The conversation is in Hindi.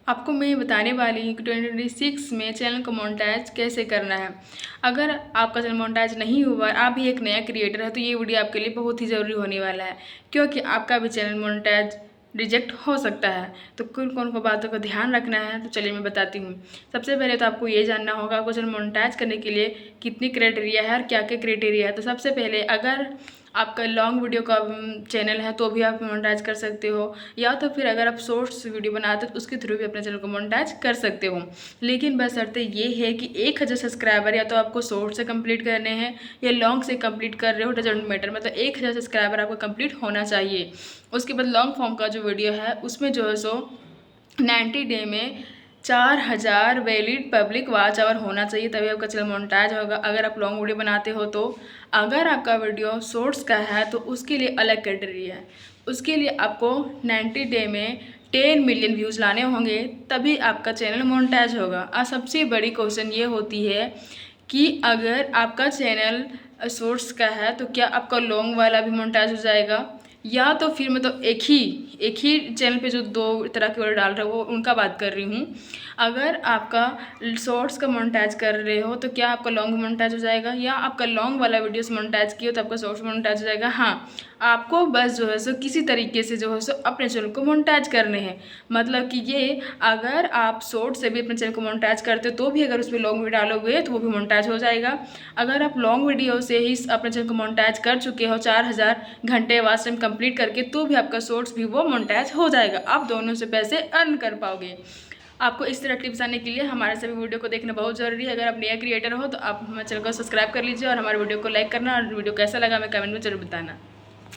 आपको मैं बताने वाली हूँ कि 2026 में चैनल को मोनेटाइज कैसे करना है। अगर आपका चैनल मोनेटाइज नहीं हुआ, आप भी एक नया क्रिएटर है, तो ये वीडियो आपके लिए बहुत ही ज़रूरी होने वाला है, क्योंकि आपका भी चैनल मोनेटाइज रिजेक्ट हो सकता है। तो कौन कौन को बातों का ध्यान रखना है, तो चलिए मैं बताती हूँ। सबसे पहले तो आपको ये जानना होगा आपको चैनल मोनेटाइज करने के लिए कितनी क्राइटेरिया है और क्या क्या क्राइटेरिया है। तो सबसे पहले अगर आपका लॉन्ग वीडियो का चैनल है तो भी आप मोनेटाइज कर सकते हो, या तो फिर अगर आप शॉर्ट्स वीडियो बनाते हो तो उसके थ्रू भी अपने चैनल को मोनेटाइज कर सकते हो। लेकिन बशर्ते ये है कि 1000 सब्सक्राइबर या तो आपको शॉर्ट से कंप्लीट करने हैं या लॉन्ग से कंप्लीट कर रहे हो, डजेंट मैटर, मतलब 1000 सब्सक्राइबर आपको कंप्लीट होना चाहिए। उसके बाद लॉन्ग फॉर्म का जो वीडियो है उसमें जो है सो 90 डे में 4000 वैलिड पब्लिक वॉच आवर होना चाहिए, तभी आपका चैनल मोनेटाइज होगा। अगर आप लॉन्ग वीडियो बनाते हो तो अगर आपका वीडियो शॉर्ट्स का है तो उसके लिए अलग कैटेगरी है। उसके लिए आपको 90 डे में 10 मिलियन व्यूज़ लाने होंगे, तभी आपका चैनल मोनेटाइज होगा। और सबसे बड़ी क्वेश्चन ये होती है कि अगर आपका चैनल शॉर्ट्स का है तो क्या आपका लॉन्ग वाला भी मोनेटाइज हो जाएगा, या तो फिर मैं तो एक ही चैनल पे जो दो तरह के वीडियो डाल रहे हो वो उनका बात कर रही हूँ। अगर आपका शॉर्ट्स का मोनेटाइज कर रहे हो तो क्या आपका लॉन्ग मोनेटाइज हो जाएगा, या आपका लॉन्ग वाला वीडियो से मोनेटाइज किया तो आपका शॉर्ट्स मोनेटाइज हो जाएगा। हाँ, आपको बस जो है सो किसी तरीके से जो है सो अपने चैनल को मोनेटाइज करने हैं। मतलब कि ये अगर आप शॉर्ट से भी अपने चैनल को मोनेटाइज करते हो तो भी अगर उसमें लॉन्ग वीडियो डालोगे तो वो भी मोनेटाइज हो जाएगा। अगर आप लॉन्ग वीडियो से ही अपने चैनल को मोनेटाइज कर चुके हो 4000 घंटे वॉच टाइम कंप्लीट करके, तो भी आपका शॉर्ट्स भी वो मोनेटाइज हो जाएगा। आप दोनों से पैसे अर्न कर पाओगे। आपको इस तरह टिप्स आने के लिए हमारे सभी वीडियो को देखना बहुत ज़रूरी है। अगर आप नया क्रिएटर हो तो आप हमारे चैनल को सब्सक्राइब कर लीजिए और हमारे वीडियो को लाइक करना, और वीडियो कैसा लगा हमें कमेंट में जरूर बताना।